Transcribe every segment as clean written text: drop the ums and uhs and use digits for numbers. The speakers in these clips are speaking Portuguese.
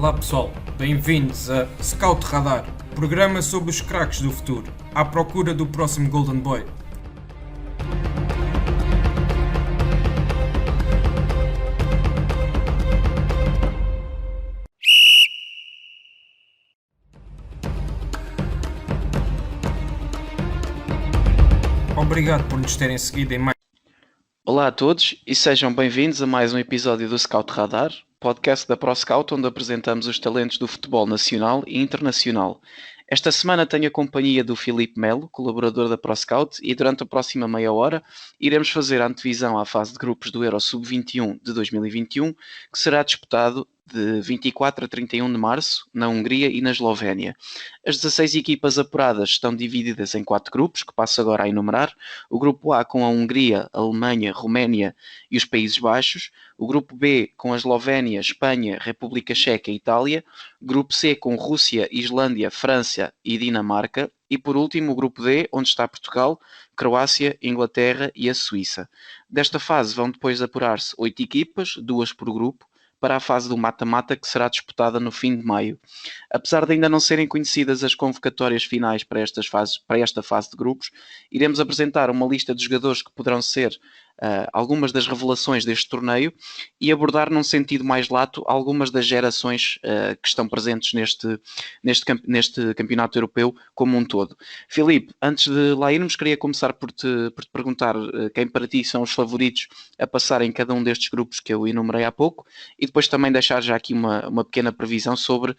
Olá pessoal, bem-vindos a Scout Radar, programa sobre os craques do futuro, à procura do próximo Golden Boy. Obrigado por nos terem seguido em mais. Olá a todos e sejam bem-vindos a mais um episódio do Scout Radar, podcast da ProScout, onde apresentamos os talentos do futebol nacional e internacional. Esta semana tenho a companhia do Filipe Melo, colaborador da ProScout, e durante a próxima meia hora iremos fazer a antevisão à fase de grupos do Euro Sub-21 de 2021, que será disputado de 24 a 31 de março na Hungria e na Eslovénia. As 16 equipas apuradas estão divididas em 4 grupos, que passo agora a enumerar. O grupo A com a Hungria, a Alemanha, Roménia e os Países Baixos. O grupo B com a Eslovénia, Espanha, República Checa e Itália. Grupo C com Rússia, Islândia, França e Dinamarca. E por último o grupo D, onde está Portugal, Croácia, Inglaterra e a Suíça. Desta fase vão depois apurar-se 8 equipas, 2 por grupo, para a fase do mata-mata, que será disputada no fim de maio. Apesar de ainda não serem conhecidas as convocatórias finais para esta fase de grupos, iremos apresentar uma lista de jogadores que poderão ser algumas das revelações deste torneio e abordar num sentido mais lato algumas das gerações que estão presentes neste campeonato europeu como um todo. Filipe, antes de lá irmos, queria começar por te perguntar quem para ti são os favoritos a passar em cada um destes grupos que eu enumerei há pouco, e depois também deixar já aqui uma pequena previsão sobre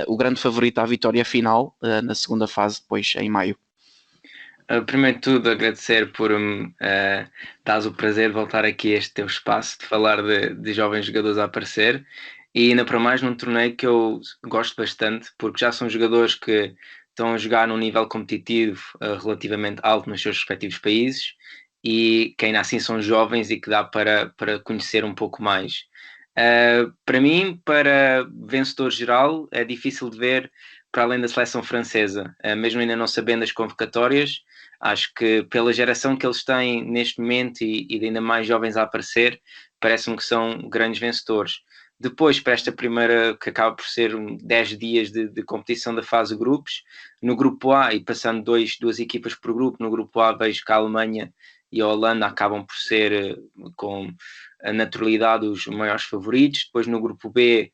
o grande favorito à vitória final na segunda fase, depois em maio. Primeiro de tudo, agradecer por me dares o prazer de voltar aqui a este teu espaço, de falar de jovens jogadores a aparecer, e ainda para mais num torneio que eu gosto bastante, porque já são jogadores que estão a jogar num nível competitivo relativamente alto nos seus respectivos países, e que ainda assim são jovens e que dá para conhecer um pouco mais. Para mim, para vencedor geral, é difícil de ver para além da seleção francesa, mesmo ainda não sabendo as convocatórias. Acho que pela geração que eles têm neste momento e ainda mais jovens a aparecer, parece-me que são grandes vencedores. Depois, para esta primeira, que acaba por ser 10 dias de competição da fase de grupos, no grupo A, e passando duas equipas por grupo, no grupo A vejo que a Alemanha e a Holanda acabam por ser com a naturalidade os maiores favoritos. Depois no grupo B,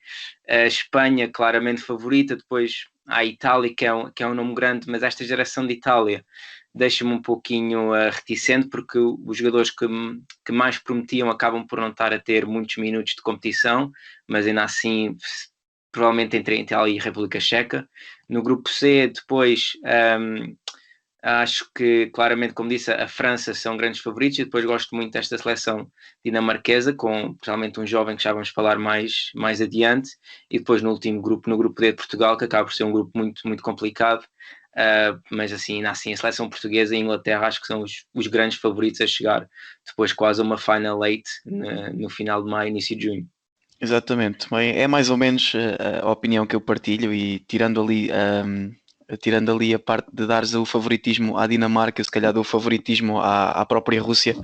a Espanha claramente favorita. Depois a Itália, que é um nome grande, mas esta geração de Itália deixa-me um pouquinho reticente, porque os jogadores que mais prometiam acabam por não estar a ter muitos minutos de competição, mas ainda assim provavelmente entre Itália e República Checa. No grupo C depois acho que claramente, como disse, a França são grandes favoritos, e depois gosto muito desta seleção dinamarquesa, com realmente um jovem que já vamos falar mais adiante, e depois no último grupo, no grupo D de Portugal, que acaba por ser um grupo muito, muito complicado, mas assim a seleção portuguesa e a Inglaterra acho que são os grandes favoritos a chegar depois quase a uma final eight no final de maio, início de junho. Exatamente, é mais ou menos a opinião que eu partilho, e tirando ali a parte de dares o favoritismo à Dinamarca, se calhar dou o favoritismo à própria Rússia.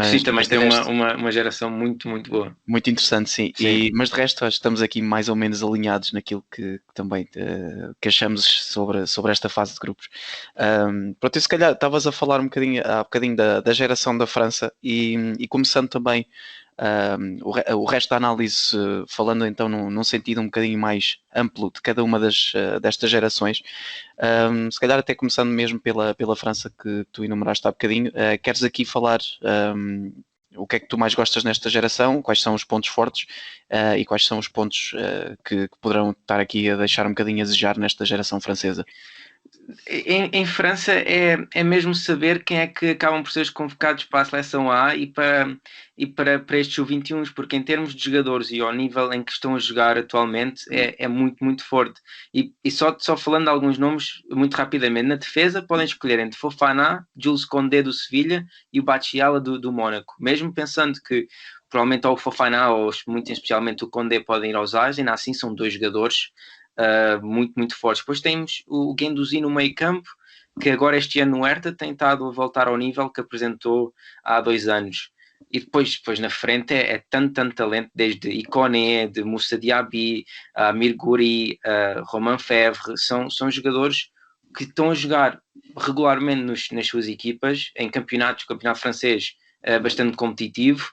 Sim, também tem uma geração muito, muito boa. Muito interessante, sim. Mas de resto, acho que estamos aqui mais ou menos alinhados naquilo que também que achamos sobre esta fase de grupos. Pronto, e se calhar estavas a falar há bocadinho da geração da França, e começando também o resto da análise, falando então num sentido um bocadinho mais amplo de cada uma destas gerações. Se calhar até começando mesmo pela França, que tu enumeraste há bocadinho, queres aqui falar o que é que tu mais gostas nesta geração, quais são os pontos fortes e quais são os pontos que poderão estar aqui a deixar um bocadinho a desejar nesta geração francesa? Em França é mesmo saber quem é que acabam por ser os convocados para a seleção A e para estes sub-21, porque em termos de jogadores e ao nível em que estão a jogar atualmente é muito, muito forte. E só falando de alguns nomes muito rapidamente, na defesa podem escolher entre Fofana, Jules Koundé do Sevilha e o Bachiala do Mónaco. Mesmo pensando que provavelmente ou o Fofana ou muito especialmente o Koundé podem ir aos Ais, ainda assim são dois jogadores muito, muito fortes. Depois temos o Guendouzi no meio campo, que agora este ano no Hertha tem estado a voltar ao nível que apresentou há 2 anos. E depois na frente é tanto talento, desde Ikoné, de Moussa Diaby, Amir Gouiri, Romain Fèvre, são jogadores que estão a jogar regularmente nas suas equipas, em campeonato francês bastante competitivo,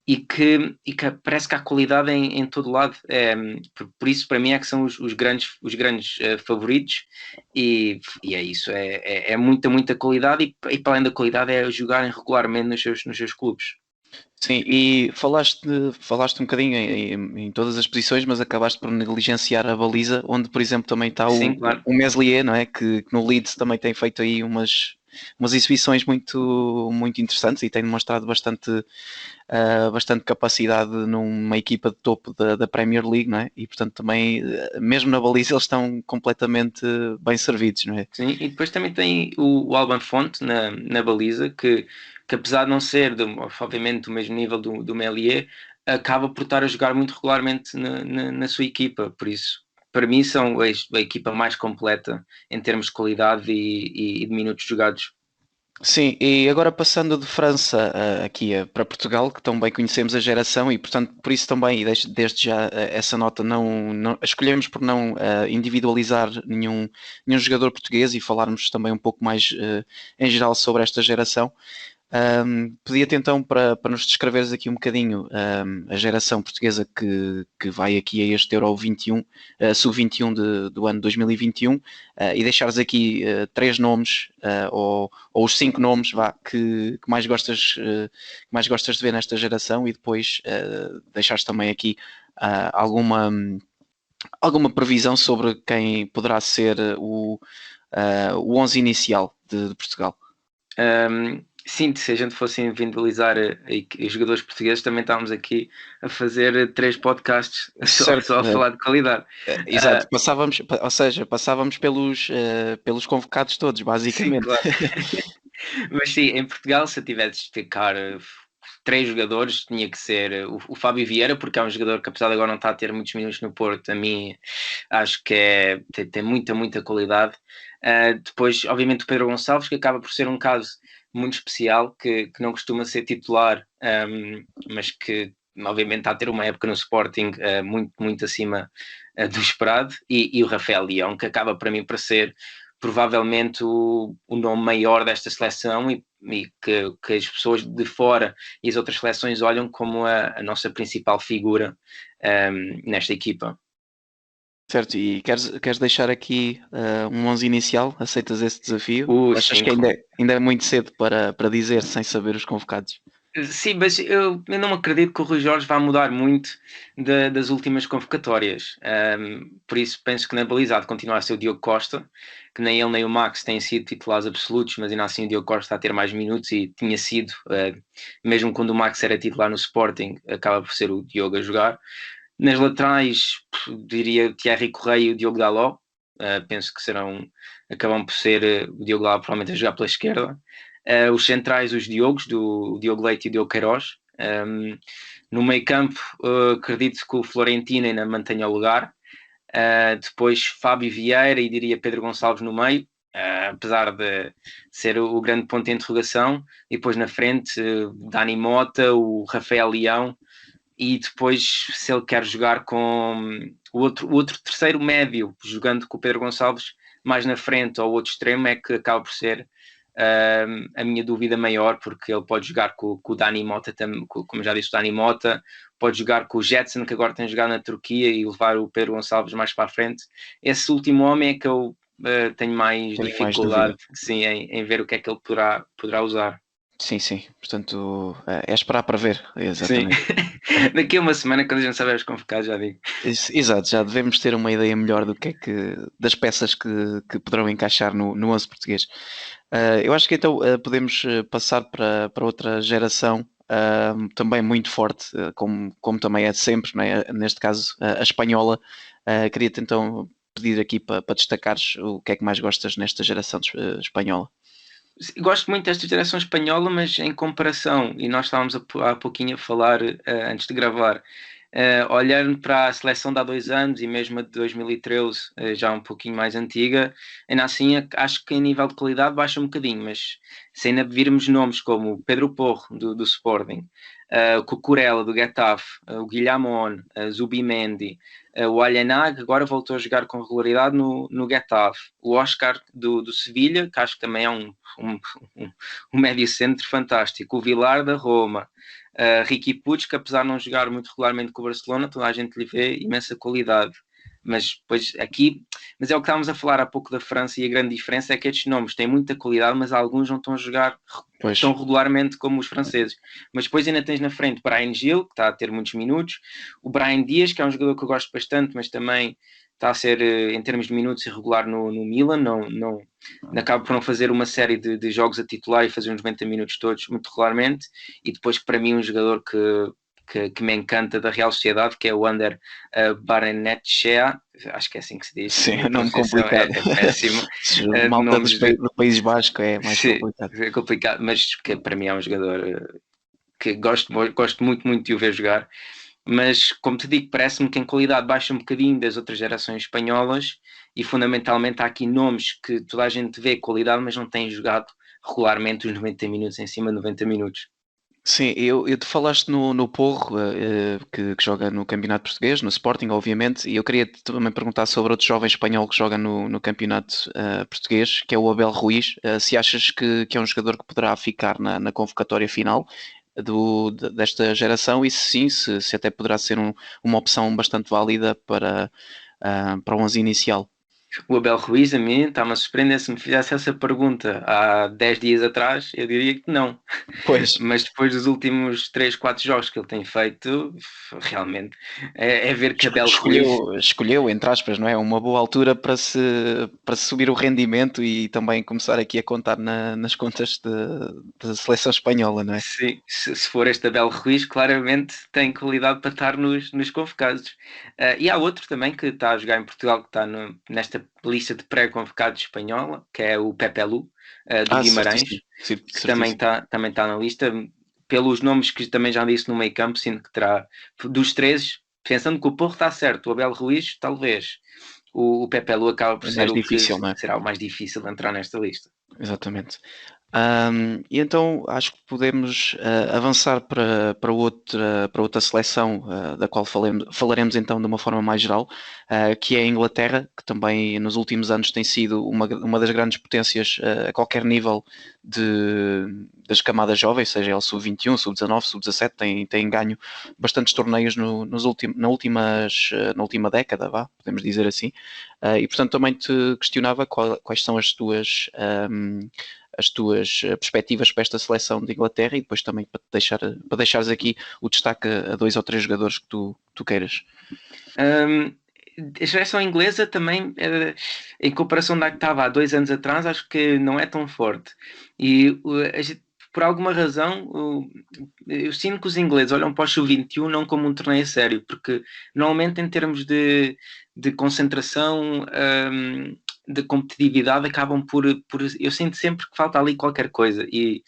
e que parece que há qualidade em todo lado. Por isso, para mim, é que são os grandes favoritos, e é isso, é muita qualidade, e para além da qualidade é jogarem regularmente nos seus clubes. Sim, e falaste um bocadinho em todas as posições, mas acabaste por negligenciar a baliza, onde, por exemplo, também está Sim, claro. o Meslier, não é? Que no Leeds também tem feito aí umas exibições muito interessantes e tem demonstrado bastante capacidade numa equipa de topo da Premier League, não é? E portanto também, mesmo na baliza, eles estão completamente bem servidos, não é? Sim, e depois também tem o Alban Fonte na baliza, que apesar de não ser, obviamente, do mesmo nível do Meslier, acaba por estar a jogar muito regularmente na sua equipa. Por isso, para mim, são a equipa mais completa em termos de qualidade e de minutos jogados. Sim, e agora passando de França aqui para Portugal, que também conhecemos a geração e, portanto, por isso também, e desde já essa nota, não escolhemos por não individualizar nenhum jogador português e falarmos também um pouco mais em geral sobre esta geração. Pedia-te então para nos descreveres aqui um bocadinho a geração portuguesa que vai aqui a este Euro 21, Sub-21 do ano 2021, e deixares aqui 3 nomes, ou os 5 nomes que mais gostas de ver nesta geração, e depois deixares também aqui alguma previsão sobre quem poderá ser o 11 inicial de Portugal. Sim, se a gente fosse individualizar os jogadores portugueses, também estávamos aqui a fazer 3 podcasts só a falar de qualidade. Exato, passávamos pelos convocados todos, basicamente. Sim, claro. Mas sim, em Portugal, se eu tivesse de destacar 3 jogadores, tinha que ser o Fábio Vieira, porque é um jogador que, apesar de agora não estar a ter muitos minutos no Porto, a mim acho que tem muita qualidade. Depois, obviamente, o Pedro Gonçalves, que acaba por ser um caso muito especial, que não costuma ser titular, mas que obviamente está a ter uma época no Sporting muito acima do esperado, e o Rafael Leão, que acaba para mim por ser provavelmente o nome maior desta seleção, e que as pessoas de fora e as outras seleções olham como a nossa principal figura nesta equipa. Certo, e queres deixar aqui um 11 inicial? Aceitas esse desafio? Achas Sim, que ainda é muito cedo para dizer sem saber os convocados? Sim, mas eu não acredito que o Rui Jorge vá mudar muito das últimas convocatórias. Por isso penso que na baliza há de continuar a ser o Diogo Costa, que nem ele nem o Max têm sido titulares absolutos, mas ainda assim o Diogo Costa está a ter mais minutos, e tinha sido, mesmo quando o Max era titular no Sporting, acaba por ser o Diogo a jogar. Nas laterais, diria Thierry Correia e o Diogo Dalot. Penso que acabam por ser o Diogo Dalot provavelmente a jogar pela esquerda. Os centrais, os Diogos, do Diogo Leite e o Diogo Queiroz. No meio campo, acredito que o Florentino ainda mantenha o lugar. Depois Fábio Vieira e diria Pedro Gonçalves no meio, apesar de ser o grande ponto de interrogação. E depois na frente, Dani Mota, o Rafael Leão, e depois, se ele quer jogar com o outro terceiro médio, jogando com o Pedro Gonçalves mais na frente ou outro extremo, é que acaba por ser a minha dúvida maior, porque ele pode jogar com o Dani Mota, como já disse, o Dani Mota, pode jogar com o Jetson, que agora tem jogado na Turquia, e levar o Pedro Gonçalves mais para a frente. Esse último homem é que eu tenho mais dificuldade em ver o que é que ele poderá usar. Sim, portanto é esperar para ver, exatamente. Sim. Daqui a uma semana, quando a gente saber os convocados, já digo. Exato, já devemos ter uma ideia melhor do que é das peças que poderão encaixar no 11 português. Eu acho que então podemos passar para outra geração também muito forte, como também é de sempre, não é? Neste caso a espanhola. Queria-te então pedir aqui para destacares o que é que mais gostas nesta geração espanhola. Gosto muito desta geração espanhola, mas em comparação, e nós estávamos há pouquinho a falar antes de gravar, olhando para a seleção de há 2 anos e mesmo a de 2013, já um pouquinho mais antiga, ainda assim acho que em nível de qualidade baixa um bocadinho, mas se ainda virmos nomes como o Pedro Porro, do Sporting, o Cucurella, do Getafe, o Guilhamon, Zubimendi, o Alhenag agora voltou a jogar com regularidade no Getafe, o Oscar do Sevilha, que acho que também é um médio centro fantástico, o Vilar da Roma, Riqui Puig, que apesar de não jogar muito regularmente com o Barcelona, toda a gente lhe vê imensa qualidade. Mas depois aqui, mas é o que estávamos a falar há pouco da França, e a grande diferença é que estes nomes têm muita qualidade, mas alguns não estão a jogar tão regularmente como os franceses. Mas depois ainda tens na frente Brahim Gil, que está a ter muitos minutos, o Brahim Dias, que é um jogador que eu gosto bastante, mas também está a ser, em termos de minutos, irregular no Milan, acaba por não fazer uma série de jogos a titular e fazer uns 90 minutos todos muito regularmente. E depois, para mim, um jogador que me encanta da Real Sociedade, que é o Ander Barrenetxea, acho que é assim que se diz. Sim, o nome complicado. É péssimo. Malta do País Basco é mais complicado. É complicado, mas que para mim é um jogador que gosto muito, muito de o ver jogar. Mas, como te digo, parece-me que em qualidade baixa um bocadinho das outras gerações espanholas, e fundamentalmente há aqui nomes que toda a gente vê qualidade, mas não têm jogado regularmente os 90 minutos, em cima de 90 minutos. Sim, tu falaste no Porro, que joga no Campeonato Português, no Sporting, obviamente, e eu queria também perguntar sobre outro jovem espanhol que joga no Campeonato Português, que é o Abel Ruiz. Se achas que é um jogador que poderá ficar na convocatória final desta geração, e se sim, se até poderá ser uma opção bastante válida para o 11 inicial. O Abel Ruiz, a mim, está-me a surpreender. Se me fizesse essa pergunta há 10 dias atrás, eu diria que não. Pois. Mas depois dos últimos 3, 4 jogos que ele tem feito, realmente é ver que Abel Ruiz... Escolheu, entre aspas, não é? Uma boa altura para se subir o rendimento e também começar aqui a contar nas contas da seleção espanhola, não é? Sim, se for este Abel Ruiz, claramente tem qualidade para estar nos convocados. E há outro também que está a jogar em Portugal, que está nesta lista de pré-convocados espanhola, que é o Pepe Lu, do Guimarães, que também está na lista. Pelos nomes que também já disse no meio campo, sinto que terá, dos três, pensando que o Porro está certo, o Abel Ruiz, talvez. O Pepe Lu acaba por ser difícil, que será o mais difícil de entrar nesta lista. Exatamente. E então acho que podemos avançar para outra seleção, da qual falaremos então de uma forma mais geral, que é a Inglaterra, que também nos últimos anos tem sido uma das grandes potências a qualquer nível das camadas jovens, seja ele sub-21, sub-19, sub-17, tem ganho bastantes torneios na última década, podemos dizer assim, e portanto também te questionava quais são as tuas perspectivas para esta seleção de Inglaterra, e depois também para deixares aqui o destaque a 2 ou 3 jogadores que tu queiras. A seleção inglesa também, em comparação da que estava há 2 anos atrás, acho que não é tão forte. E por alguma razão, eu sinto que os ingleses olham para o Sub-21 não como um torneio sério, porque normalmente em termos de concentração, de competitividade, acabam por... Eu sinto sempre que falta ali qualquer coisa. E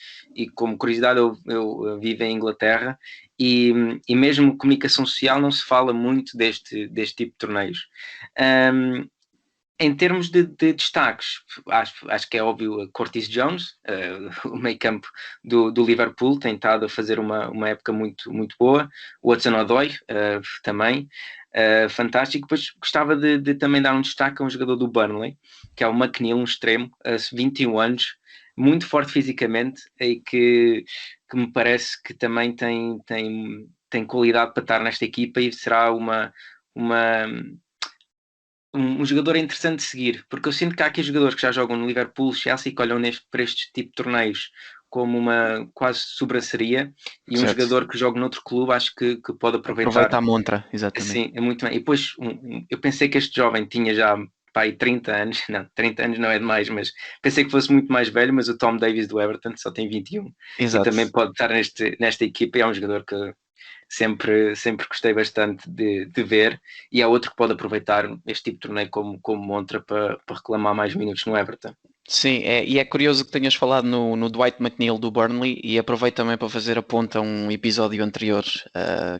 como curiosidade, eu vivo em Inglaterra, e mesmo comunicação social não se fala muito deste tipo de torneios. Em termos de destaques, acho que é óbvio a Curtis Jones, o meio campo do Liverpool, tem estado a fazer uma época muito, muito boa. O Hudson-Odoi também, fantástico. Depois gostava de também dar um destaque a um jogador do Burnley, que é o McNeil, um extremo, 21 anos, muito forte fisicamente, e que me parece que também tem qualidade para estar nesta equipa, e será um jogador interessante de seguir, porque eu sinto que há aqui jogadores que já jogam no Liverpool, Chelsea, que olham para este tipo de torneios como uma quase sobraçaria, e um jogador que joga noutro clube acho que pode aproveitar. Aproveita a montra, exatamente. Sim, é muito bem. E depois eu pensei que este jovem tinha já 30 anos, não, 30 anos não é demais, mas pensei que fosse muito mais velho, mas o Tom Davies do Everton só tem 21. Exato. E também pode estar nesta equipa, e é um jogador que sempre gostei bastante de ver, e é outro que pode aproveitar este tipo de torneio como montra para reclamar mais minutos no Everton. Sim, e é curioso que tenhas falado no Dwight McNeil do Burnley e aproveito também para fazer a ponta a um episódio anterior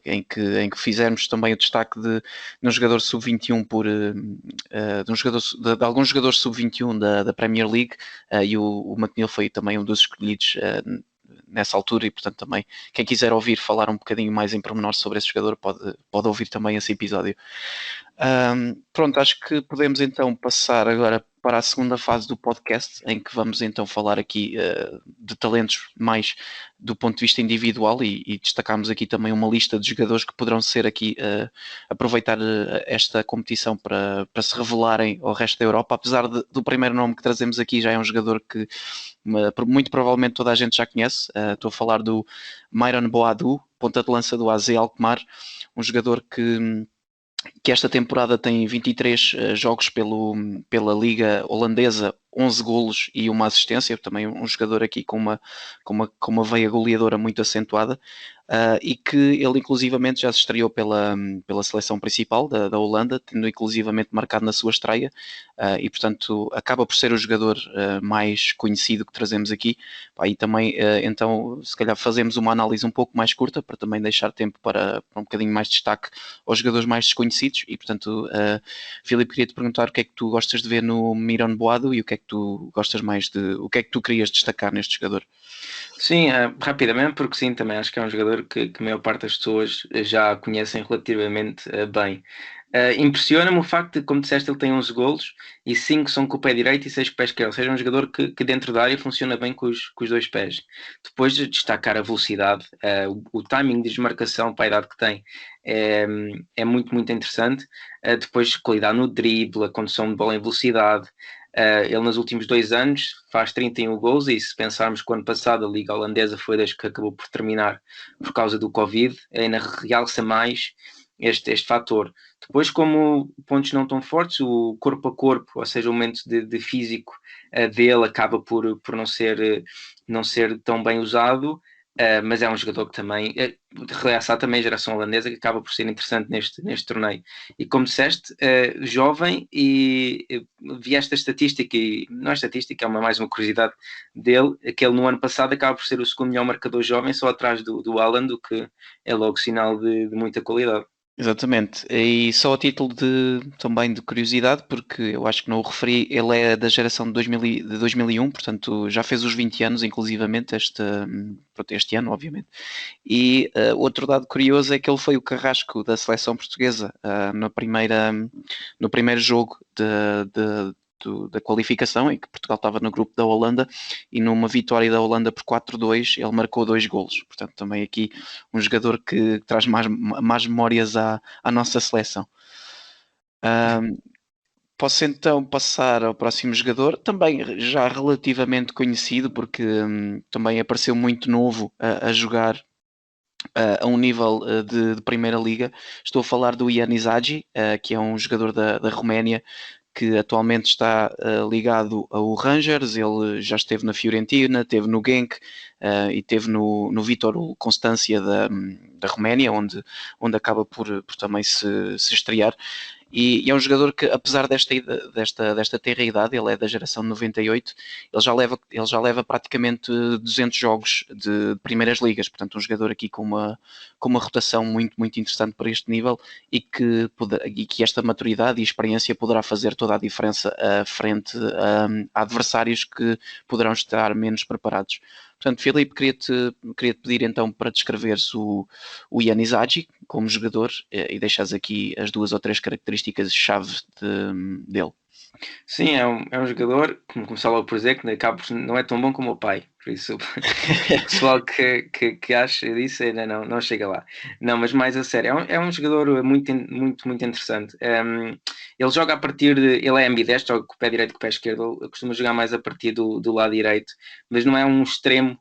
em que fizemos também o destaque de um jogador sub-21 de, um jogador, de alguns jogadores sub-21 da Premier League e o McNeil foi também um dos escolhidos nessa altura e portanto também quem quiser ouvir falar um bocadinho mais em pormenor sobre esse jogador pode ouvir também esse episódio. Pronto, acho que podemos então passar agora para a segunda fase do podcast, em que vamos então falar aqui de talentos mais do ponto de vista individual e destacamos aqui também uma lista de jogadores que poderão ser aqui aproveitar esta competição para se revelarem ao resto da Europa, apesar do primeiro nome que trazemos aqui já é um jogador que muito provavelmente toda a gente já conhece. Estou a falar do Myron Boadu, ponta de lança do AZ Alkmaar, um jogador que esta temporada tem 23 jogos pela Liga Holandesa, 11 golos e uma assistência, também um jogador aqui com uma veia goleadora muito acentuada, e que ele inclusivamente já se estreou pela seleção principal da Holanda, tendo inclusivamente marcado na sua estreia, e portanto acaba por ser o jogador mais conhecido que trazemos aqui. E também, então, se calhar fazemos uma análise um pouco mais curta, para também deixar tempo para um bocadinho mais de destaque aos jogadores mais desconhecidos, e portanto, Filipe, queria-te perguntar o que é que tu gostas de ver no Myron Boadu e o que é que tu gostas mais o que é que tu querias destacar neste jogador? Sim, rapidamente, porque sim, também acho que é um jogador que a maior parte das pessoas já conhecem relativamente bem. Impressiona-me o facto de, como disseste, ele tem 11 golos e 5 são com o pé direito e 6 com o pé esquerdo, ou seja, um jogador que dentro da área funciona bem com os dois pés. Depois de destacar a velocidade, o timing de desmarcação para a idade que tem é muito, muito interessante. Depois, qualidade no drible, a condução de bola em velocidade. Ele nos últimos 2 anos faz 31 gols e se pensarmos que o ano passado a Liga Holandesa foi das que acabou por terminar por causa do Covid, ainda realça mais este fator. Depois, como pontos não tão fortes, o corpo a corpo, ou seja, o momento de físico dele acaba por não ser tão bem usado. Mas é um jogador que também realça também a geração holandesa, que acaba por ser interessante neste torneio. E como disseste, jovem, e vi esta estatística, e não é estatística, é mais uma curiosidade dele, que ele no ano passado acaba por ser o segundo melhor marcador jovem, só atrás do Haaland, o que é logo sinal de muita qualidade. Exatamente, e só a título também de curiosidade, porque eu acho que não o referi, ele é da geração de 2001, portanto já fez os 20 anos, inclusivamente, este ano, obviamente. E outro dado curioso é que ele foi o carrasco da seleção portuguesa no primeiro jogo da qualificação, em que Portugal estava no grupo da Holanda, e numa vitória da Holanda por 4-2 ele marcou 2 golos. Portanto, também aqui um jogador que traz mais memórias à nossa seleção. Posso então passar ao próximo jogador, também já relativamente conhecido, porque também apareceu muito novo a jogar a um nível de Primeira Liga. Estou a falar do Ian Izagi, que é um jogador da Roménia, que atualmente está ligado ao Rangers. Ele já esteve na Fiorentina, esteve no Genk e esteve no Vitor Constância da Roménia, onde acaba por também se estrear. E é um jogador que, apesar desta tenra idade, ele é da geração de 98, ele já leva praticamente 200 jogos de primeiras ligas, portanto um jogador aqui com uma rotação muito, muito interessante para este nível e que esta maturidade e experiência poderá fazer toda a diferença frente a adversários que poderão estar menos preparados. Portanto, Filipe, queria-te pedir então para descreveres o Ian Izagi como jogador e deixares aqui as 2 ou 3 características-chave dele. Sim, é um jogador, como começar logo por dizer, que acaba não é tão bom como o pai. Por isso, o pessoal que acha disso ainda não chega lá. Não, mas mais a sério, é um jogador muito, muito, muito interessante. Ele joga a partir ele é ambidestro, joga com o pé direito e com o pé esquerdo. Ele costuma jogar mais a partir do lado direito, mas não é um extremo,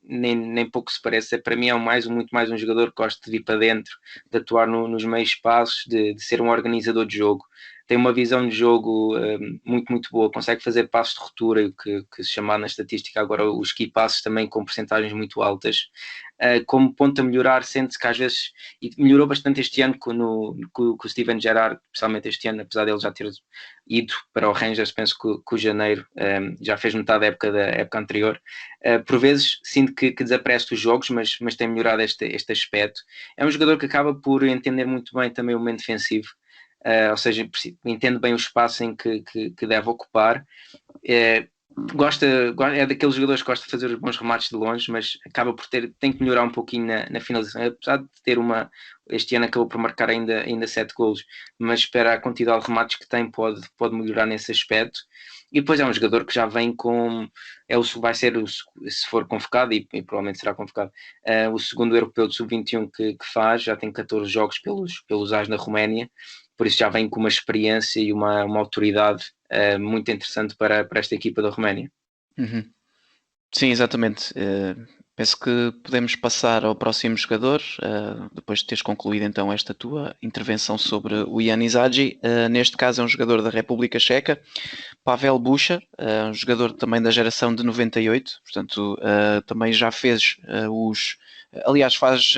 nem pouco se parece. Para mim é muito mais um jogador que gosta de vir para dentro, de atuar nos meios espaços, de ser um organizador de jogo. tem uma visão de jogo muito, muito boa, consegue fazer passos de ruptura, que se chama na estatística agora os key passes também com percentagens muito altas. Como ponto a melhorar, sente-se que às vezes, e melhorou bastante este ano com o Steven Gerrard, especialmente este ano, apesar dele já ter ido para o Rangers, penso que o janeiro já fez metade da época anterior. Por vezes sinto que desaparece os jogos, mas tem melhorado este aspecto. É um jogador que acaba por entender muito bem também o momento defensivo, ou seja, entende bem o espaço em que deve ocupar. É daqueles jogadores que gosta de fazer os bons remates de longe, mas acaba por tem que melhorar um pouquinho na finalização, apesar de ter este ano acabou por marcar ainda 7 golos, mas espera a quantidade de remates que tem pode melhorar nesse aspecto. E depois é um jogador que já vem com vai ser, se for convocado, e provavelmente será convocado, o segundo europeu de sub-21 que faz, já tem 14 jogos pelos Ás na Roménia, por isso já vem com uma experiência e uma autoridade muito interessante para esta equipa da Roménia. Uhum. Sim, exatamente. Penso que podemos passar ao próximo jogador, depois de teres concluído então esta tua intervenção sobre o Jan Izagi. Neste caso é um jogador da República Checa, Pavel Bucha, um jogador também da geração de 98, portanto também já fez aliás, faz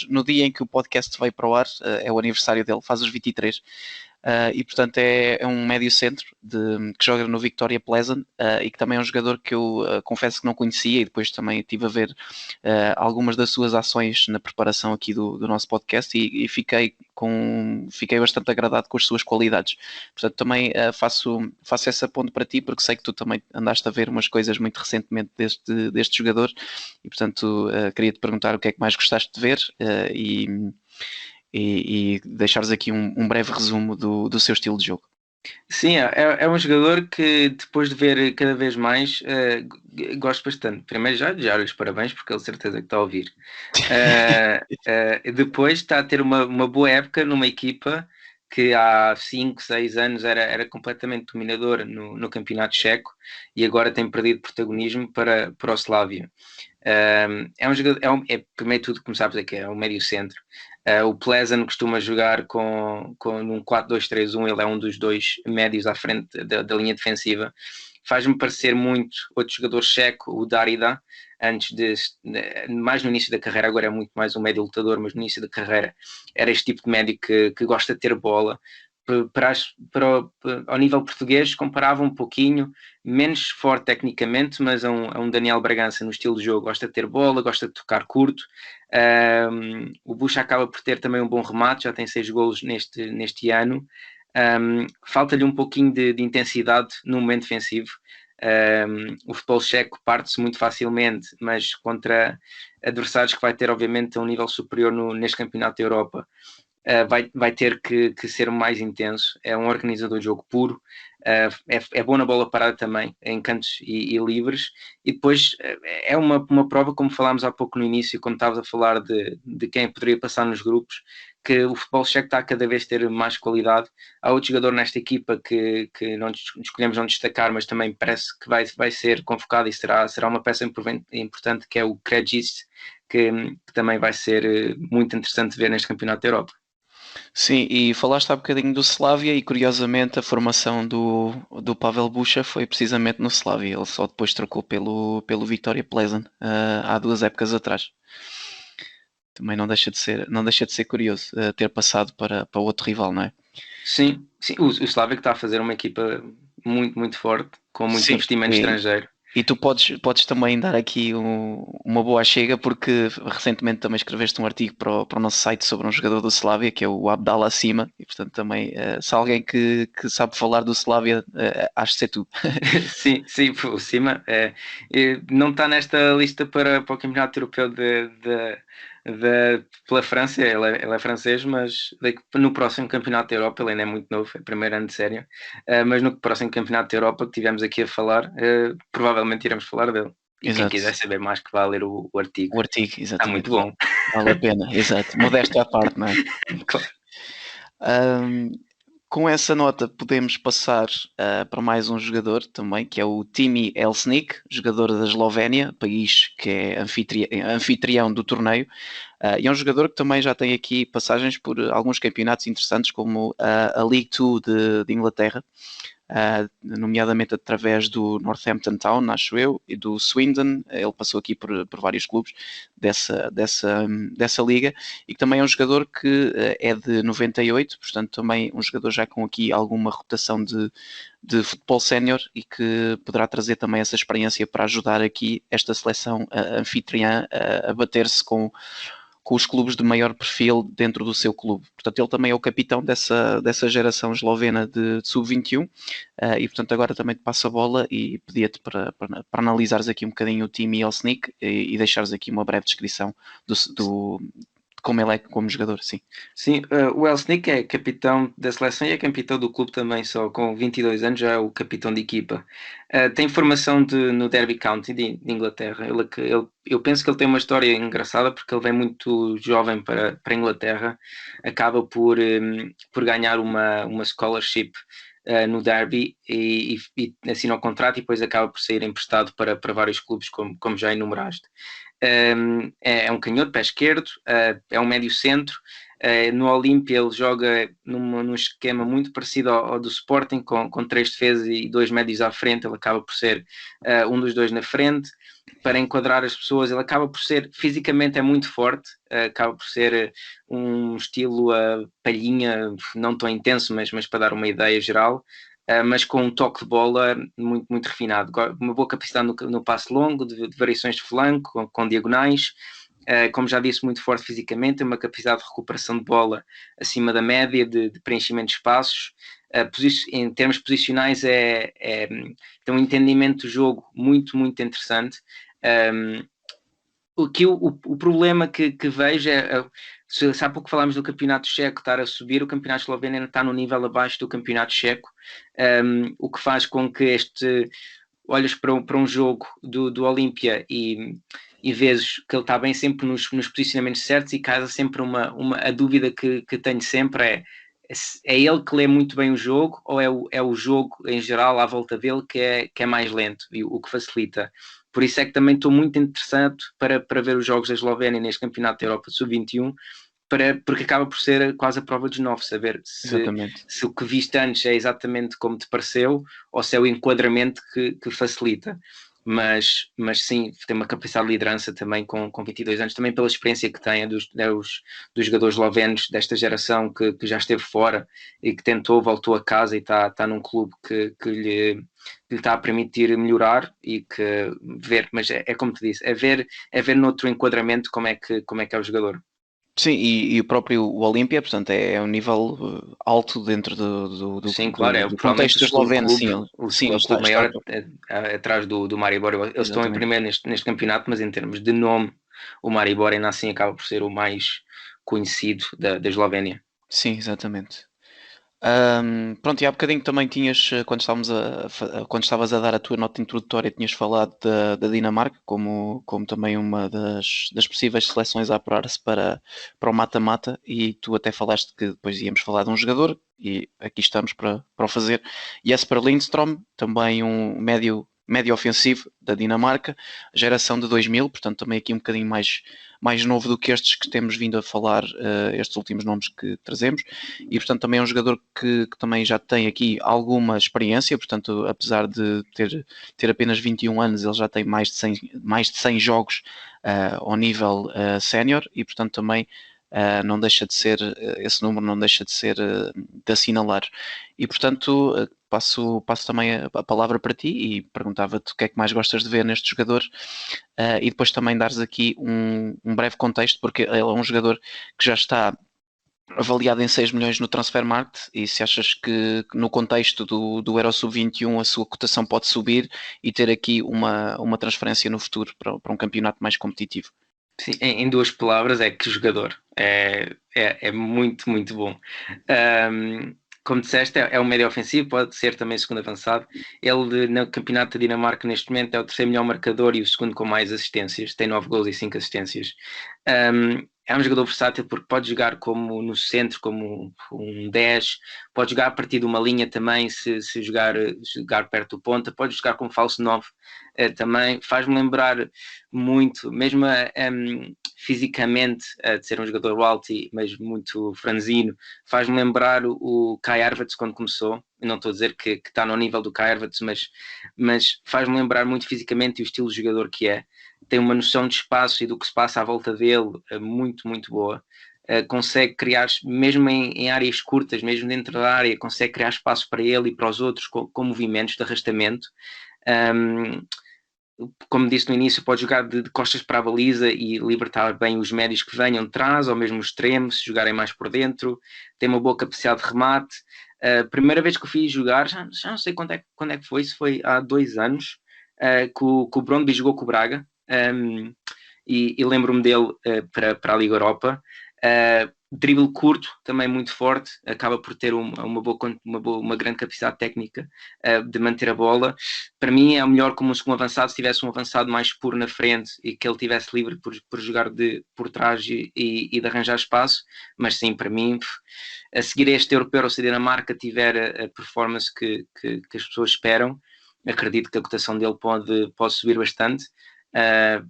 no dia em que o podcast veio para o ar, é o aniversário dele, faz os 23. E portanto é um médio centro que joga no Victoria Pleasant e que também é um jogador que eu confesso que não conhecia, e depois também estive a ver algumas das suas ações na preparação aqui do nosso podcast e fiquei bastante agradado com as suas qualidades. Portanto também faço essa ponte para ti, porque sei que tu também andaste a ver umas coisas muito recentemente deste jogador, e portanto queria te perguntar o que é que mais gostaste de ver e deixares aqui um breve resumo do seu estilo de jogo. Sim, é um jogador que depois de ver cada vez mais gosto bastante. Primeiro já lhe os parabéns, porque ele certeza que está a ouvir. Depois está a ter uma boa época numa equipa que há 5, 6 anos era completamente dominadora no campeonato checo e agora tem perdido protagonismo para o Slavia. É um jogador, primeiro de tudo, como sabes, é um médio centro. O Pleasant costuma jogar com um 4-2-3-1, ele é um dos dois médios à frente da linha defensiva. Faz-me parecer muito outro jogador checo, o Darida, mais no início da carreira, agora é muito mais um médio lutador, mas no início da carreira era este tipo de médio que gosta de ter bola. Ao nível português comparava um pouquinho, menos forte tecnicamente, mas a um Daniel Bragança no estilo de jogo, gosta de ter bola, gosta de tocar curto. O Bucha acaba por ter também um bom remate, já tem 6 golos neste ano. Falta-lhe um pouquinho de intensidade no momento defensivo. O futebol checo parte-se muito facilmente, mas contra adversários que vai ter obviamente a um nível superior neste campeonato da Europa, vai ter que ser mais intenso. É um organizador de jogo puro, é bom na bola parada também, em cantos e livres, e depois é uma prova, como falámos há pouco no início, quando estavas a falar de quem poderia passar nos grupos, que o futebol checo está a cada vez ter mais qualidade. Há outro jogador nesta equipa que não escolhemos não destacar, mas também parece que vai ser convocado e será uma peça importante, que é o Kredzic, que também vai ser muito interessante ver neste campeonato da Europa. Sim, e falaste há bocadinho do Slavia e curiosamente a formação do Pavel Bucha foi precisamente no Slavia. Ele só depois trocou pelo Victoria Pleasant há 2 épocas atrás. Também não deixa de ser curioso ter passado para outro rival, não é? Sim, o Slavia que está a fazer uma equipa muito, muito forte, com muito investimento estrangeiro. E tu podes também dar aqui uma boa chega, porque recentemente também escreveste um artigo para o nosso site sobre um jogador do Slavia, que é o Abdallah Sima, e portanto também, se alguém que sabe falar do Slavia, acho que ser tu. Sim, o Sima não está nesta lista para o Campeonato Europeu pela França, ele é francês, mas no próximo Campeonato da Europa, ele ainda é muito novo, é primeiro ano de sério, mas no próximo Campeonato da Europa que tivemos aqui a falar, provavelmente iremos falar dele. E Exato. Quem quiser saber mais, que vá ler o artigo. O artigo, exatamente. Está muito bom. Vale a pena, exato. Modéstia à parte, não é? Claro. Com essa nota podemos passar para mais um jogador também, que é o Timi Elsnik, jogador da Eslovénia, país que é anfitrião do torneio, e é um jogador que também já tem aqui passagens por alguns campeonatos interessantes, como a League 2 de Inglaterra, nomeadamente através do Northampton Town, acho eu, e do Swindon. Ele passou aqui por vários clubes dessa liga, e que também é um jogador que é de 98, portanto também um jogador já com aqui alguma rotação de futebol sénior, e que poderá trazer também essa experiência para ajudar aqui esta seleção anfitriã a bater-se com os clubes de maior perfil dentro do seu clube. Portanto, ele também é o capitão dessa geração eslovena de sub-21, e portanto agora também te passo a bola e pedia-te para analisares aqui um bocadinho o Timi Elsnik e deixares aqui uma breve descrição de como ele é como jogador, sim. Sim, o Elsnik é capitão da seleção e é capitão do clube também, só com 22 anos já é o capitão de equipa. Tem formação no Derby County de Inglaterra. Eu penso que ele tem uma história engraçada, porque ele vem muito jovem para a Inglaterra, acaba por ganhar uma scholarship no Derby e assina o contrato, e depois acaba por sair emprestado para vários clubes, como já enumeraste. É um canhoto, pé esquerdo, é um médio centro. No Olímpia ele joga num esquema muito parecido ao do Sporting, com 3 defesas e 2 médios à frente. Ele acaba por ser um dos 2 na frente. Para enquadrar as pessoas, ele acaba por ser, fisicamente é muito forte, acaba por ser um estilo palhinha, não tão intenso, mas para dar uma ideia geral. Mas com um toque de bola muito, muito refinado. Uma boa capacidade no passe longo, de variações de flanco, com diagonais. Como já disse, muito forte fisicamente, tem uma capacidade de recuperação de bola acima da média, de preenchimento de espaços. Em termos posicionais, tem um entendimento do jogo muito, muito interessante. O problema que vejo se há pouco falámos do campeonato checo estar a subir, o campeonato esloveno ainda está no nível abaixo do campeonato checo, o que faz com que olhas para um jogo do Olímpia e vês que ele está bem sempre nos posicionamentos certos, e casa sempre a dúvida que tenho sempre é ele que lê muito bem o jogo, ou é o jogo em geral à volta dele que é mais lento, e o que facilita. Por isso é que também estou muito interessado para ver os jogos da Eslovénia neste Campeonato da Europa Sub-21, porque acaba por ser quase a prova dos 9, saber se o que viste antes é exatamente como te pareceu, ou se é o enquadramento que facilita. Mas sim, tem uma capacidade de liderança também com 22 anos, também pela experiência que tem dos jogadores eslovenos desta geração que já esteve fora e que voltou a casa e está num clube que lhe está a permitir melhorar, e que ver, mas é como te disse, é ver noutro enquadramento como é que é o jogador. Sim, e o próprio Olímpia, portanto, é um nível alto dentro do sim, claro, do contexto esloveno. Sim, o clube maior atrás do Maribor. Eles estão em primeiro neste campeonato, mas em termos de nome, o Maribor ainda assim acaba por ser o mais conhecido da Eslovénia. Sim, exatamente. Pronto, e há bocadinho também tinhas, quando estavas a dar a tua nota introdutória, tinhas falado da Dinamarca como também uma das possíveis seleções a apurar-se para o mata-mata, e tu até falaste que depois íamos falar de um jogador, e aqui estamos para o fazer. Jesper Lindström, também um médio ofensivo da Dinamarca, geração de 2000, portanto também aqui um bocadinho mais novo do que estes que temos vindo a falar, estes últimos nomes que trazemos, e portanto também é um jogador que também já tem aqui alguma experiência, portanto apesar de ter apenas 21 anos, ele já tem mais de 100 jogos ao nível sénior, e portanto também não deixa de ser, esse número não deixa de ser de assinalar. E portanto passo também a palavra para ti e perguntava-te o que é que mais gostas de ver neste jogador, e depois também dares aqui um breve contexto, porque ele é um jogador que já está avaliado em 6 milhões no Transfermarkt, e se achas que no contexto do Euro Sub-21 a sua cotação pode subir e ter aqui uma transferência no futuro para um campeonato mais competitivo. Sim, em 2 palavras, é que jogador. É muito, muito bom. Como disseste, é um médio ofensivo, pode ser também segundo avançado. Ele, no campeonato da Dinamarca, neste momento, é o 3º melhor marcador e o segundo com mais assistências. Tem 9 gols e 5 assistências. é um jogador versátil porque pode jogar como no centro, como um 10, pode jogar a partir de uma linha também, se jogar perto do ponta, pode jogar como falso 9 também. Faz-me lembrar muito, mesmo fisicamente, de ser um jogador alto, mas muito franzino, faz-me lembrar o Kai Havertz quando começou. Eu não estou a dizer que está no nível do Kai Havertz, mas faz-me lembrar muito fisicamente e o estilo de jogador que é. Tem uma noção de espaço e do que se passa à volta dele muito, muito boa. Consegue criar, mesmo em áreas curtas, mesmo dentro da área, consegue criar espaço para ele e para os outros com movimentos de arrastamento. Como disse no início, pode jogar de costas para a baliza e libertar bem os médios que venham de trás, ou mesmo os extremos, se jogarem mais por dentro. Tem uma boa capacidade de remate. Primeira vez que eu fiz jogar, já não sei quando é que foi, se foi há 2 anos, que o Brondby jogou com o Braga. E lembro-me dele para a Liga Europa. Drible curto, também muito forte, acaba por ter uma grande capacidade técnica de manter a bola. Para mim é o melhor como um segundo avançado, se tivesse um avançado mais puro na frente e que ele tivesse livre por jogar por trás e de arranjar espaço, mas sim, para mim, a seguir este europeu, ou se a Dinamarca tiver a performance que as pessoas esperam, acredito que a cotação dele pode subir bastante.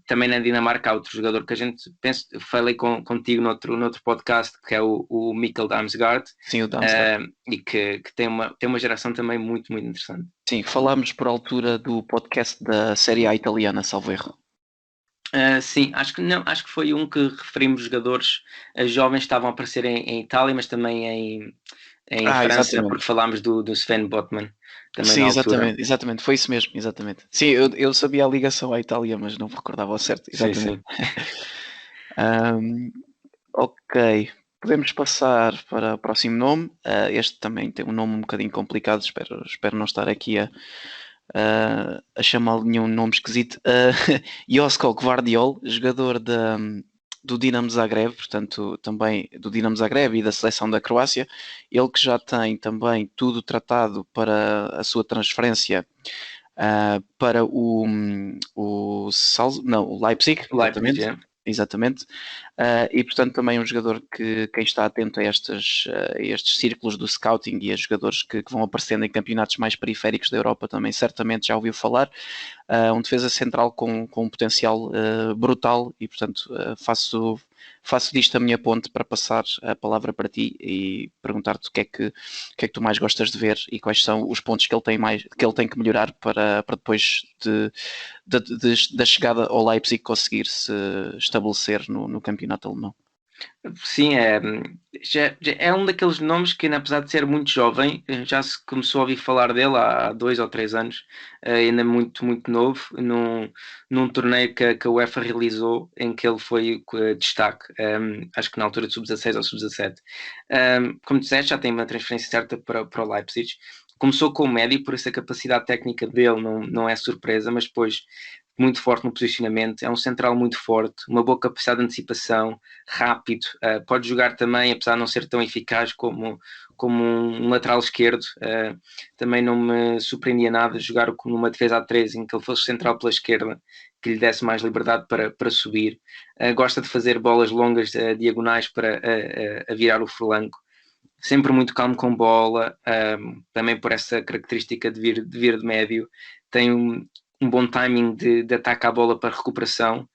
Também na Dinamarca há outro jogador que a gente pensa, falei contigo noutro podcast, que é o Mikkel Damsgaard. Sim, o Damsgaard. E que tem uma geração também muito, muito interessante. Sim, falámos por altura do podcast da Série A italiana, salvo erro. Sim, acho que foi um que referimos jogadores jovens que estavam a aparecer em Itália, mas também em França, exatamente. Porque falámos do Sven Botman. Também sim, exatamente, foi isso mesmo, exatamente. Sim, eu sabia a ligação à Itália, mas não me recordava ao certo, exatamente. Sim. Ok, podemos passar para o próximo nome. Este também tem um nome um bocadinho complicado, espero não estar aqui a chamá-lo de nenhum nome esquisito. Josko Gvardiol, jogador do Dinamo Zagreb, portanto também do Dinamo Zagreb e da seleção da Croácia, ele que já tem também tudo tratado para a sua transferência para o Leipzig, exatamente. E portanto também um jogador que quem está atento a estes círculos do scouting e a jogadores que vão aparecendo em campeonatos mais periféricos da Europa também certamente já ouviu falar. Um defesa central com um potencial brutal e portanto faço disto a minha ponte para passar a palavra para ti e perguntar-te o que é que tu mais gostas de ver e quais são os pontos que ele tem que melhorar para depois da chegada ao Leipzig conseguir se estabelecer no campeonato alemão. Sim, já é um daqueles nomes que, apesar de ser muito jovem, já se começou a ouvir falar dele há 2 ou 3 anos, ainda muito, muito novo, num torneio que a UEFA realizou, em que ele foi destaque, acho que na altura de sub-16 ou sub-17. Como disseste, já tem uma transferência certa para o Leipzig. Começou com o médio, por isso a capacidade técnica dele não é surpresa, mas depois muito forte no posicionamento, é um central muito forte, uma boa capacidade de antecipação, rápido, pode jogar também, apesar de não ser tão eficaz como um lateral esquerdo, também não me surpreendia nada jogar numa defesa a 3 em que ele fosse central pela esquerda, que lhe desse mais liberdade para subir, gosta de fazer bolas longas, diagonais para virar o flanco, sempre muito calmo com bola, também por essa característica de vir de médio, tem um bom timing de ataque à bola para recuperação,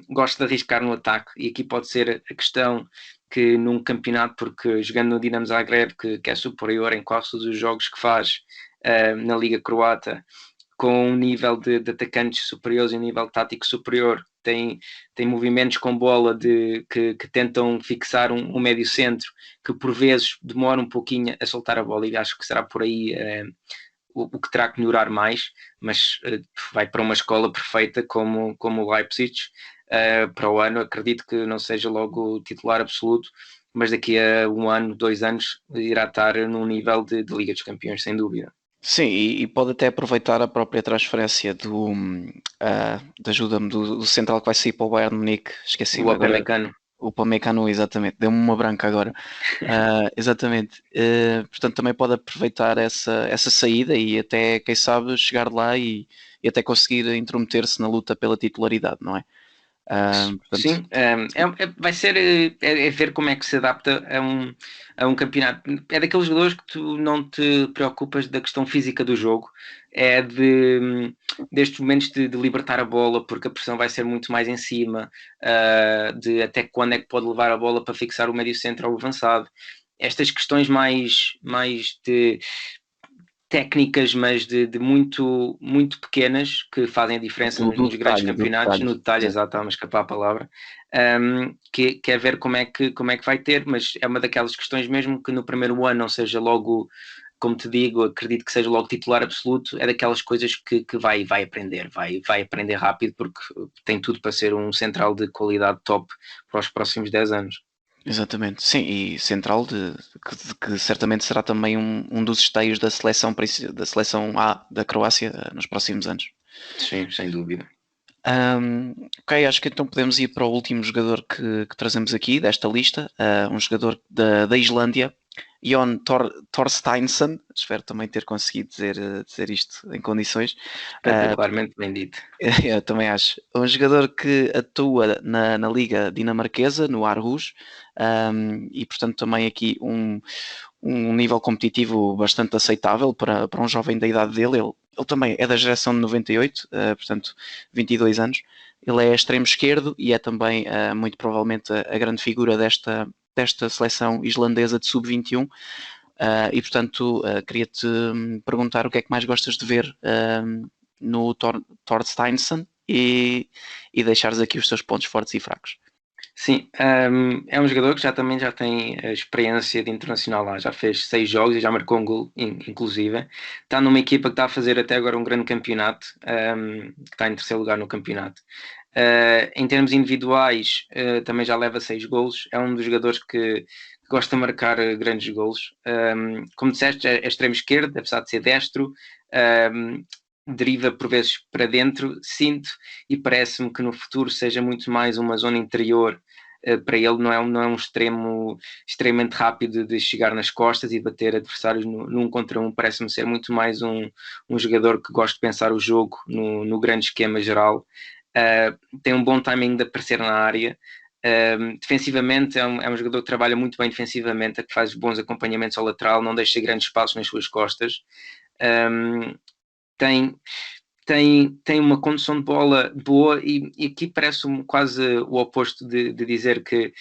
gosta de arriscar no ataque, e aqui pode ser a questão que num campeonato, porque jogando no Dinamo Zagreb, que é superior em quase todos os jogos que faz na Liga Croata, com um nível de atacantes superiores e um nível tático superior, tem movimentos com bola que tentam fixar um médio centro, que por vezes demora um pouquinho a soltar a bola, e acho que será por aí o que terá que melhorar mais, mas vai para uma escola perfeita como o Leipzig para o ano. Acredito que não seja logo o titular absoluto, mas daqui a 1 ano, 2 anos irá estar num nível de Liga dos Campeões, sem dúvida. Sim, e pode até aproveitar a própria transferência ajuda-me do central que vai sair para o Bayern Munique, esqueci o Upamecano. O Upamecano, exatamente, deu-me uma branca agora. Exatamente. Portanto, também pode aproveitar essa saída e até, quem sabe, chegar lá e até conseguir intrometer-se na luta pela titularidade, não é? Portanto, Sim, vai ser é ver como é que se adapta a um campeonato. É daqueles jogadores que tu não te preocupas da questão física do jogo, é destes momentos de libertar a bola, porque a pressão vai ser muito mais em cima, de até quando é que pode levar a bola para fixar o médio centro ou o avançado. Estas questões mais de técnicas, mas de muito, muito pequenas, que fazem a diferença do nos grandes detalhe, do campeonatos, detalhe. no detalhe, Exato. exato, estava a escapar a palavra, que é ver como é que vai ter, mas é uma daquelas questões mesmo que no primeiro ano não seja logo, como te digo, acredito que seja logo titular absoluto, é daquelas coisas que vai aprender, vai aprender rápido, porque tem tudo para ser um central de qualidade top para os próximos 10 anos. Exatamente, sim, e central que certamente será também um dos esteios da seleção A da Croácia nos próximos anos. Sim, sem dúvida. Ok, acho que então podemos ir para o último jogador que trazemos aqui desta lista, um jogador da Islândia, Jon Thorsteinsson, espero também ter conseguido dizer isto em condições. Espetacularmente bem dito. Eu também acho. Um jogador que atua na Liga Dinamarquesa, no Aarhus, e portanto também aqui um nível competitivo bastante aceitável para um jovem da idade dele. Ele também é da geração de 98, portanto 22 anos. Ele é extremo esquerdo e é também muito provavelmente a grande figura desta seleção islandesa de sub-21. E portanto queria-te perguntar o que é que mais gostas de ver no Thorsteinsson e deixares aqui os teus pontos fortes e fracos. Sim, é um jogador que também já tem a experiência de internacional lá, já fez 6 jogos e já marcou um gol, inclusive. Está numa equipa que está a fazer até agora um grande campeonato, que está em terceiro lugar no campeonato. Em termos individuais, também já leva 6 golos. É um dos jogadores que gosta de marcar grandes golos. Como disseste, é extremo esquerdo, apesar de ser destro. Deriva por vezes para dentro, sinto, e parece-me que no futuro seja muito mais uma zona interior. Para ele não é um extremo extremamente rápido de chegar nas costas e bater adversários num contra um, parece-me ser muito mais um jogador que gosta de pensar o jogo no grande esquema geral. Tem um bom timing de aparecer na área. Defensivamente é um jogador que trabalha muito bem defensivamente, que faz bons acompanhamentos ao lateral, não deixa grandes espaços nas suas costas. Tem uma condução de bola boa e aqui parece-me quase o oposto de dizer que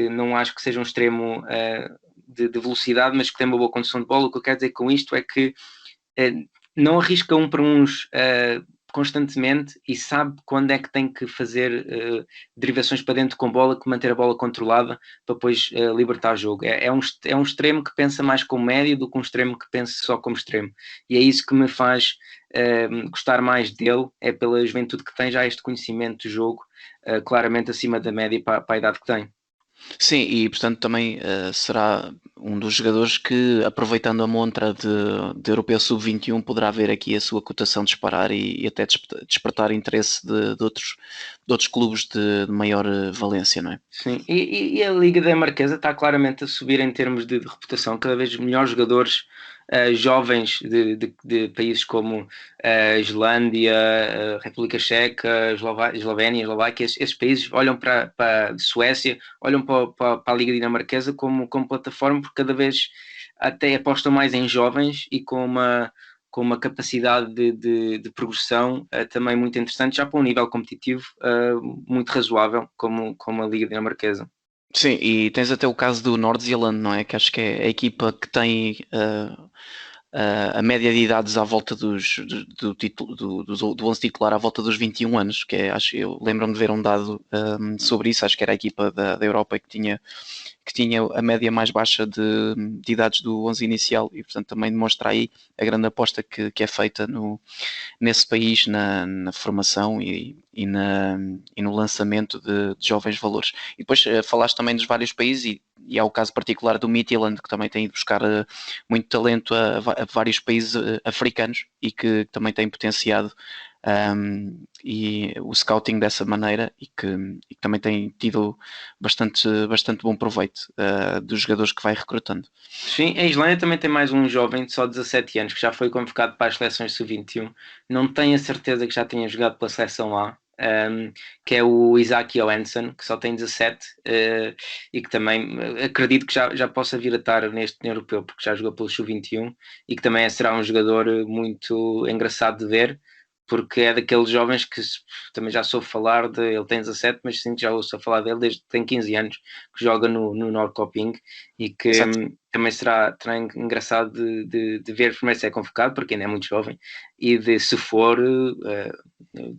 não acho que seja um extremo de velocidade, mas que tem uma boa condução de bola. O que eu quero dizer com isto é que não arrisca um para uns constantemente e sabe quando é que tem que fazer derivações para dentro com bola, que manter a bola controlada para depois libertar o jogo. É um extremo que pensa mais como médio do que um extremo que pensa só como extremo. E é isso que me faz gostar mais dele, é pela juventude que tem, já este conhecimento do jogo claramente acima da média para a idade que tem. Sim, e portanto também será um dos jogadores que, aproveitando a montra de Europeu Sub-21, poderá ver aqui a sua cotação disparar e até despertar interesse de outros clubes de maior valência, não é? Sim, e a Liga da Marquesa está claramente a subir em termos de reputação, cada vez melhores jogadores jovens de países como a Islândia, a República Checa, Eslovénia, Eslováquia, esses países olham para de Suécia, olham para a Liga Dinamarquesa como plataforma, porque cada vez até apostam mais em jovens e com uma capacidade de progressão também muito interessante, já para um nível competitivo muito razoável, como a Liga Dinamarquesa. Sim, e tens até o caso do Nordsjælland, não é? Que acho que é a equipa que tem a média de idades à volta do 11 titular à volta dos 21 anos, que é, eu lembro-me de ver um dado sobre isso, acho que era a equipa da Europa que tinha a média mais baixa de idades do 11 inicial e portanto também demonstra aí a grande aposta que é feita nesse país na formação e no lançamento de jovens valores. E depois falaste também dos vários países e há o caso particular do Midtjylland, que também tem ido buscar muito talento a vários países africanos e que também tem potenciado e o scouting dessa maneira e que também tem tido bastante bom proveito dos jogadores que vai recrutando. Sim, a Islândia também tem mais um jovem de só 17 anos que já foi convocado para as seleções sub-21. Não tenho a certeza que já tenha jogado pela seleção A, que é o Isaac Johansson, que só tem 17 e que também acredito que já possa vir a estar neste europeu, porque já jogou pelo Sub-21 e que também será um jogador muito engraçado de ver, porque é daqueles jovens que também já soube falar de. Ele tem 17, mas sinto que já ouço a falar dele desde que tem 15 anos, que joga no Norrköping e que também será engraçado de ver primeiro se é convocado, porque ainda é muito jovem, e de, se for,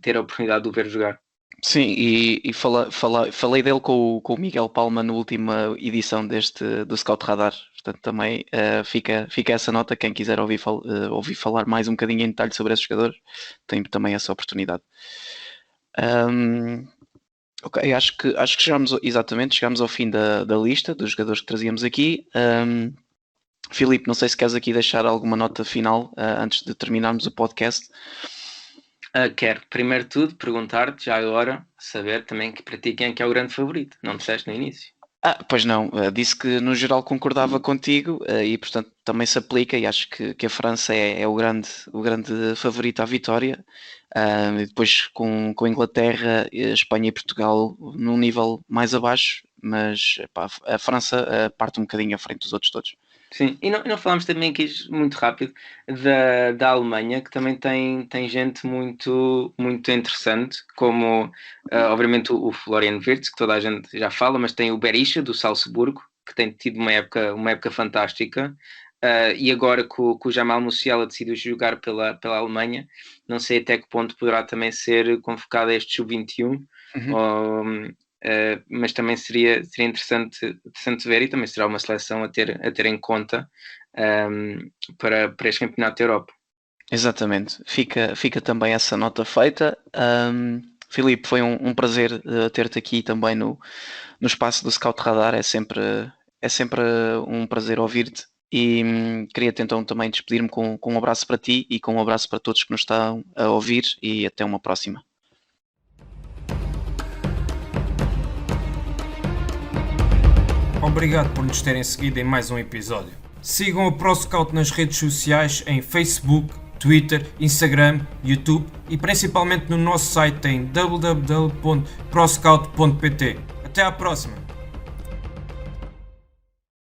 ter a oportunidade de o ver jogar. Sim, e falei dele com o Miguel Palma na última edição do Scout Radar, portanto também fica essa nota, quem quiser ouvir falar mais um bocadinho em detalhe sobre esses jogadores, tem também essa oportunidade. Ok, acho que chegamos ao fim da lista dos jogadores que trazíamos aqui. Filipe, não sei se queres aqui deixar alguma nota final antes de terminarmos o podcast. Quero, primeiro de tudo, perguntar-te já agora, saber também que para ti quem é que é o grande favorito. Não disseste no início. Pois não, disse que no geral concordava contigo e portanto também se aplica e acho que a França é o grande favorito à vitória. E depois com a Inglaterra, Espanha e Portugal num nível mais abaixo, mas a França parte um bocadinho à frente dos outros todos. Sim, e não falámos também aqui muito rápido da Alemanha, que também tem gente muito, muito interessante, como obviamente o Florian Wirtz, que toda a gente já fala, mas tem o Berisha do Salzburgo, que tem tido uma época fantástica, e agora que o Jamal Musiala decidiu jogar pela Alemanha, não sei até que ponto poderá também ser convocado a este Sub-21, mas também seria interessante ver, e também será uma seleção a ter em conta para este Campeonato da Europa. Exatamente, fica também essa nota feita. Filipe, foi um prazer ter-te aqui também no espaço do Scout Radar, é sempre um prazer ouvir-te e queria-te então também despedir-me com um abraço para ti e com um abraço para todos que nos estão a ouvir e até uma próxima. Obrigado por nos terem seguido em mais um episódio. Sigam o ProScout nas redes sociais em Facebook, Twitter, Instagram, YouTube e principalmente no nosso site em www.proscout.pt. Até à próxima!